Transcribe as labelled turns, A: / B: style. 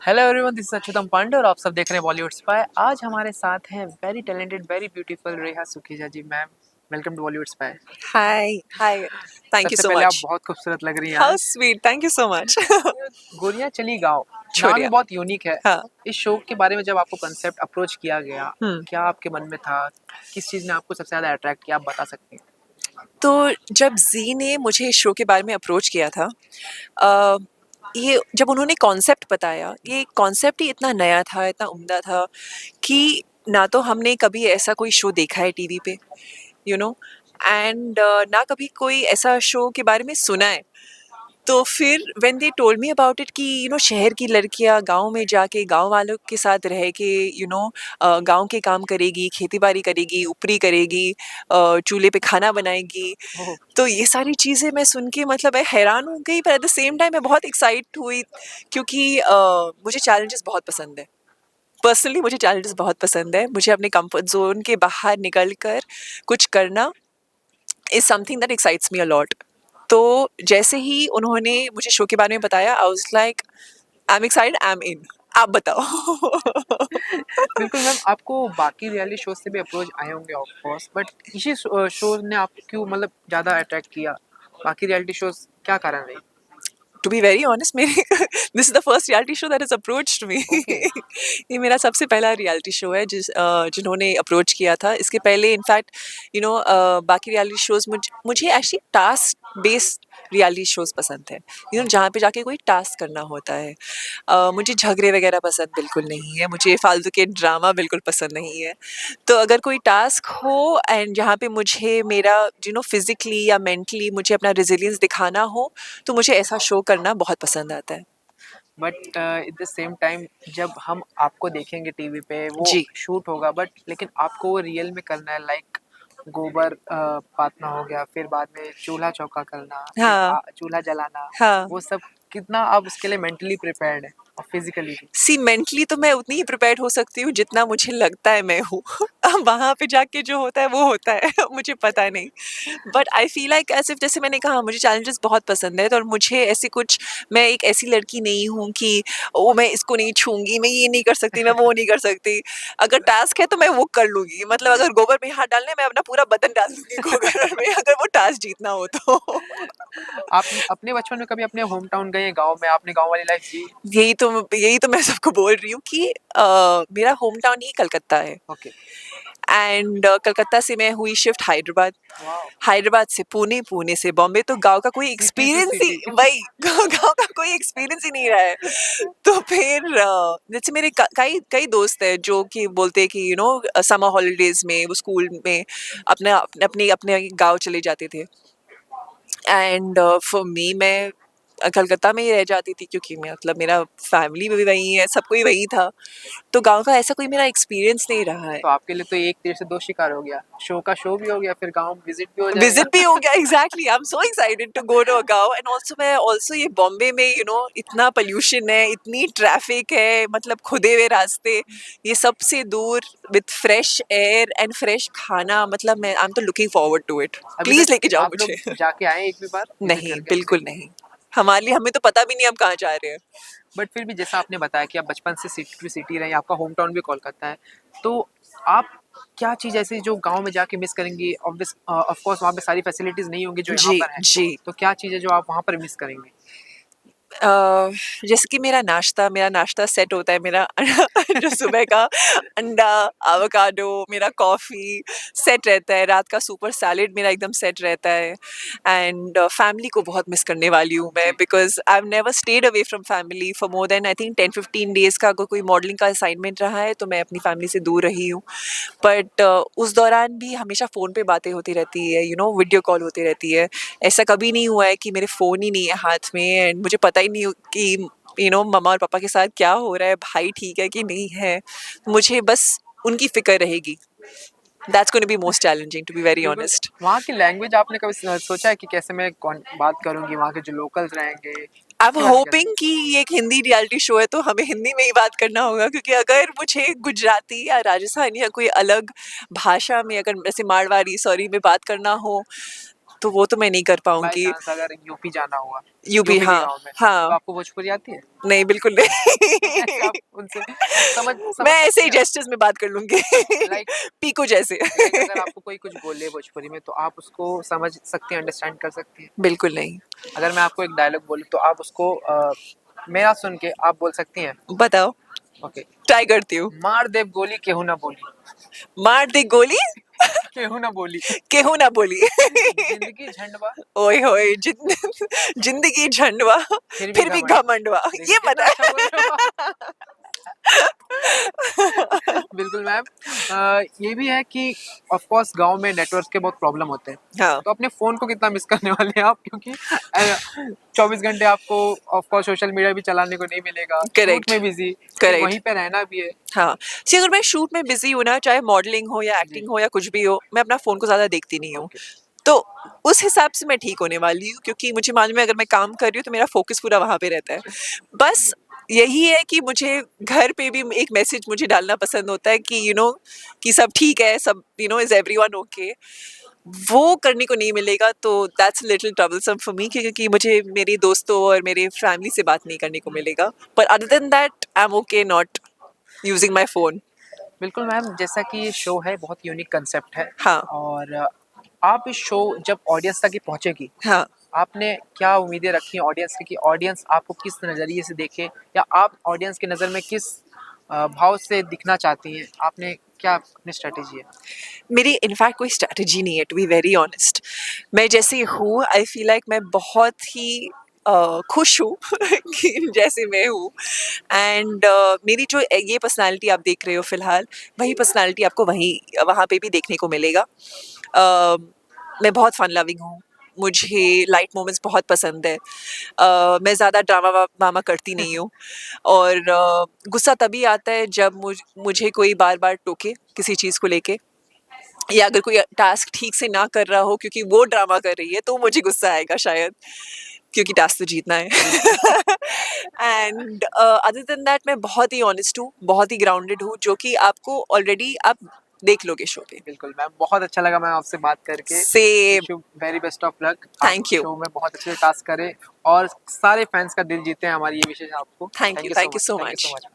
A: Hello everyone, this is Achyutam Pandey और आप सब देख रहे हैं बॉलीवुड स्पाई। आज हमारे साथ हैं very talented, very beautiful Reha Sukhija ji. Ma'am, welcome to Bollywood spy.
B: Hi, hi. Thank you
A: सबसे
B: so
A: पहले आप
B: much.
A: बहुत खूबसूरत लग रही हैं
B: How
A: आज।
B: sweet. Thank you so much.
A: गोरियां चली गाँव, नाम ही
B: छोड़िया.
A: बहुत यूनिक है।
B: हाँ.
A: इस शो के बारे में जब आपको कंसेप्ट अप्रोच किया गया,
B: हम्म.
A: क्या आपके मन में था? किस चीज़ ने आपको सबसे ज़्यादा अट्रैक्ट किया, आप बता सकती हैं?
B: तो जब जी ने मुझे इस शो के बारे में अप्रोच किया था, अ, ये जब उन्होंने कॉन्सेप्ट बताया, ये कॉन्सेप्ट ही इतना नया था, इतना उम्दा था कि ना तो हमने कभी ऐसा कोई शो देखा है टीवी पे, यू नो, एंड ना कभी कोई ऐसा शो के बारे में सुना है। तो फिर when they told me about it कि शहर की लड़कियां गांव में जाके गांव वालों के साथ रह के गांव के काम करेगी, खेती बाड़ी करेगी, ऊपरी करेगी, चूल्हे पे खाना बनाएगी।
A: ओह,
B: तो ये सारी चीज़ें मैं सुन के मतलब मैं हैरान हो गई, पर एट द सेम टाइम मैं बहुत एक्साइट हुई क्योंकि मुझे चैलेंजेस बहुत पसंद है। पर्सनली मुझे चैलेंजेस बहुत पसंद है। मुझे अपने कंफर्ट जोन के बाहर निकल कर कुछ करना is something that excites me a lot. तो जैसे ही उन्होंने मुझे शो के बारे में बताया, I was like, I am excited, I am in. आप बताओ।
A: बिल्कुल मैम, आपको बाकी रियलिटी शो से भी अप्रोच आए होंगे ऑफ कोर्स, बट इसी शो ने आपको क्यों मतलब ज़्यादा अट्रैक्ट किया? बाकी रियलिटी शोज क्या कारण रही?
B: टू बी वेरी ऑनेस्ट, मेरे this is the first reality show that is approached me.
A: Okay.
B: ये मेरा सबसे पहला रियलिटी शो है जिन्होंने अप्रोच किया था। इसके पहले इनफैक्ट बाकी रियलिटी शोज मुझे actually task based reality shows पसंद है, जहाँ पे जाके कोई टास्क करना होता है। मुझे झगड़े वगैरह पसंद बिल्कुल नहीं है, मुझे फालतू के ड्रामा बिल्कुल पसंद नहीं है। तो अगर कोई टास्क हो एंड जहाँ पे मुझे मेरा फिजिकली या मेंटली मुझे अपना रेजिलियंस दिखाना हो, तो मुझे ऐसा शो करना बहुत पसंद आता है।
A: But at the same time जब हम आपको देखेंगे टीवी पे वो
B: जी।
A: शूट होगा, बट लेकिन आपको वो रियल में करना है, लाइक गोबर पातना हो गया, फिर बाद में चूल्हा चौका करना, फिर
B: हाँ।
A: चूल्हा जलाना,
B: हाँ।
A: वो सब कितना आप उसके लिए मेंटली प्रिपेयर्ड है और फिजिकली भी?
B: सी मेंटली तो मैं उतनी ही प्रिपेयर्ड हो सकती हूँ जितना मुझे लगता है मैं हूँ। वहाँ पे जाके जो होता है वो होता है। मुझे पता नहीं। But I feel like as if, जैसे मैंने कहा, मुझे चैलेंजेस बहुत पसंद है। तो और मुझे ऐसी कुछ, मैं एक ऐसी लड़की नहीं हूँ कि ओ मैं इसको नहीं छूँगी, मैं ये नहीं कर सकती, मैं वो नहीं कर सकती। अगर टास्क है तो मैं वो कर लूँगी। मतलब अगर गोबर में हाथ डालना है, मैं अपना पूरा बदन डाल दूँगी गोबर में, अगर वो टास्क जीतना हो तो।
A: आप अपने बचपन में कभी अपने होम टाउन गए, गांव में आपने गांव वाली लाइफ जी?
B: यही तो मैं सबको बोल रही हूँ कि मेरा होम टाउन ही कलकत्ता है।
A: ओके।
B: एंड कलकत्ता से मैं हुई शिफ्ट हैदराबाद,
A: वाओ।
B: हैदराबाद से पुणे, पुणे से बॉम्बे। तो गाँव का कोई
A: सिटी टू
B: एक्सपीरियंस ही,
A: सिटी।
B: वही गाँव का कोई एक्सपीरियंस ही नहीं रहा है। तो फिर जैसे मेरे कई कई दोस्त हैं जो कि बोलते हैं कि समर हॉलीडेज में वो स्कूल में अपने अपने गाँव चले जाते थे। एंड फॉर मी, मैं कलकत्ता में ही रह जाती थी क्योंकि मैं मतलब मेरा फैमिली भी वहीं है, सब कोई वहीं था। तो गाँव का ऐसा कोई मेरा एक्सपीरियंस नहीं रहा है।
A: तो आपके लिए तो एक तीर से दो शिकार हो गया, शो का शो भी हो गया, फिर गांव विजिट भी हो
B: विजिट भी
A: जाएगा।
B: हो गया, exactly. I am so excited to go to a गाँव। एंड ऑल्सो मैं ऑल्सो ये बॉम्बे में इतना पोल्यूशन है, इतनी ट्रैफिक है, मतलब खुदे हुए रास्ते, ये सबसे दूर with fresh air and fresh खाना, मतलब मैं आई एम तो लुकिंग फॉरवर्ड टू इट।
A: अभी
B: प्लीज
A: तक
B: लेके जाओ
A: आप लोग
B: मुझे।
A: जाके आए एक भी बार विजिट
B: नहीं,
A: करके?
B: बिल्कुल नहीं। हमारे लिए, हमें तो पता भी नहीं हम कहाँ जा रहे हैं।
A: बट फिर भी जैसा आपने बताया कि आप बचपन से सिटी टू सिटी रहे, आपका होम टाउन भी कोलकाता है, तो आप क्या चीज़ ऐसी जो गांव में जाके मिस करेंगी? ऑफ कोर्स वहाँ पे सारी फैसिलिटीज़ नहीं होंगी जो यहाँ
B: जी,
A: पर हैं,
B: जी।
A: तो क्या चीज़ है जो आप वहाँ पर मिस करेंगे?
B: अ, जैसे कि मेरा नाश्ता सेट होता है, मेरा जो सुबह का अंडा, एवोकाडो, मेरा कॉफ़ी सेट रहता है, रात का सुपर सैलेड मेरा एकदम सेट रहता है। एंड फैमिली को बहुत मिस करने वाली हूँ मैं,
A: जी।
B: Because I have never stayed away from family for more than I think 10-15 days का अगर कोई मॉडलिंग का असाइनमेंट रहा है, तो मैं अपनी फैमिली से दूर रही हूँ। बट उस दौरान भी हमेशा फ़ोन पे बातें होती रहती है, वीडियो कॉल होती रहती है। ऐसा कभी नहीं हुआ है कि मेरे फ़ोन ही नहीं है हाथ में एंड मुझे पता ही नहीं हो कि मम्मा और पापा के साथ क्या हो रहा है, भाई ठीक है कि नहीं है। मुझे बस उनकी फ़िक्र रहेगी। That's gonna be most challenging, to be very
A: बिल्कुल।
B: ऑनेस्ट।
A: वहाँ की लैंग्वेज आपने कभी सोचा है कि कैसे मैं कौन बात करूँगी, वहाँ के जो लोकल्स रहेंगे,
B: आई एम
A: उसके बारे में क्या
B: होपिंग कि ये एक हिंदी रियलिटी शो है तो हमें हिंदी में ही बात करना होगा, क्योंकि अगर मुझे गुजराती या राजस्थानी या कोई अलग भाषा में, अगर जैसे मारवाड़ी, सॉरी, में बात करना हो, तो वो तो मैं नहीं कर
A: बाय
B: पाऊंगी।
A: चांस अगर यूपी जाना हुआ,
B: यूपी,
A: यूपी के
B: हाँ
A: गाँव में, तो
B: हाँ,
A: आपको भोजपुरी आती है?
B: नहीं बिल्कुल
A: ऐसे
B: नहीं।
A: आप उनसे समझ
B: मैं
A: समझ
B: ऐसे
A: सकते
B: ही
A: हैं?
B: जेस्चर्स में बात कर लूंगी।
A: लाइक
B: पीकू जैसे।
A: लाइक अगर आपको कोई कुछ बोले भोजपुरी में, तो आप उसको समझ सकती हैं, अंडरस्टैंड कर सकती हैं?
B: बिल्कुल नहीं।
A: अगर मैं आपको एक डायलॉग बोलूँ, तो आप उसको मेरा सुन के आप बोल सकती हैं?
B: बताओ,
A: ओके।
B: ट्राई करती हूँ।
A: मार देव गोली केहू ना बोली।
B: मार दी गोली
A: केहू ना बोली।
B: केहू ना बोली।
A: जिंदगी झंडवा,
B: ओए होए जिंदगी झंडवा,
A: फिर भी
B: फिर भी
A: घमंड।
B: घमंडवा,
A: देखिए
B: ये
A: कितना
B: पता
A: अच्छा बोल रहे हो आप।
B: है।
A: बिल्कुल मैम। ये भी है कि ऑफ कोर्स गाँव में नेटवर्क के बहुत प्रॉब्लम होते हैं।
B: हाँ,
A: तो अपने फ़ोन को कितना मिस करने वाले हैं आप? क्योंकि 24 घंटे आपको ऑफ कोर्स सोशल मीडिया भी चलाने को नहीं मिलेगा, शूट
B: करेक्ट
A: में बिज़ी, फिर
B: करेक्ट।
A: वहीं पे रहना भी है।
B: हाँ, सी अगर मैं शूट में बिजी हूँ ना, चाहे मॉडलिंग हो या
A: जी,
B: एक्टिंग हो या कुछ भी हो, मैं अपना फोन को ज्यादा देखती नहीं हूँ।
A: ओके।
B: तो उस हिसाब से मैं ठीक होने वाली हूँ, क्योंकि मुझे मालूम है अगर मैं काम कर रही हूँ तो मेरा फोकस पूरा वहां पे रहता है। बस यही है कि मुझे घर पे भी एक मैसेज मुझे डालना पसंद होता है कि कि सब ठीक है, सब इज एवरीवन ओके। वो करने को नहीं मिलेगा तो that's little troublesome for me, क्योंकि मुझे मेरे दोस्तों और मेरे फैमिली से बात नहीं करने को मिलेगा। पर other than that I am okay not using my phone.
A: बिल्कुल मैम, जैसा कि ये शो है बहुत यूनिक कंसेप्ट है,
B: हाँ
A: और आप इस शो जब ऑडियंस तक ये पहुँचेगी,
B: हाँ।
A: आपने क्या उम्मीदें रखी हैं ऑडियंस की, कि ऑडियंस आपको किस नज़रिए से देखे, या आप ऑडियंस की नज़र में किस भाव से दिखना चाहती हैं? आपने क्या अपनी स्ट्रैटेजी है?
B: मेरी इनफैक्ट कोई स्ट्रैटेजी नहीं है, टू बी वेरी ऑनेस्ट। मैं जैसी हूँ आई फील लाइक मैं बहुत ही खुश हूँ कि जैसे मैं हूँ। एंड मेरी जो ये पर्सनालिटी आप देख रहे हो फिलहाल, वही पर्सनालिटी आपको वहाँ पे भी देखने को मिलेगा। मैं बहुत फन लविंग हूँ, मुझे लाइट मोमेंट्स बहुत पसंद है। मैं ज़्यादा ड्रामा वामा करती नहीं हूँ। और गुस्सा तभी आता है जब मुझे कोई बार बार टोके किसी चीज़ को लेके, या अगर कोई टास्क ठीक से ना कर रहा हो क्योंकि वो ड्रामा कर रही है, तो मुझे गुस्सा आएगा शायद, क्योंकि टास्क तो जीतना है।
A: बिल्कुल।
B: एंड अदर देन दैट मैं बहुत ही ऑनेस्ट हूँ, बहुत ही ग्राउंडेड हूँ, जो कि आपको ऑलरेडी आप देख लोगे शो पे।
A: बिल्कुल मैम, बहुत अच्छा लगा मैम आपसे बात करके।
B: Same.
A: Wish you very best of luck. आप
B: थैंक यू।
A: शो में बहुत अच्छे से टास्क करें और सारे फैंस का दिल जीते हैं, हमारी ये विशेष आपको।
B: Thank
A: thank
B: you,
A: you so
B: thank you
A: much,
B: so
A: thank you so
B: much.
A: Much.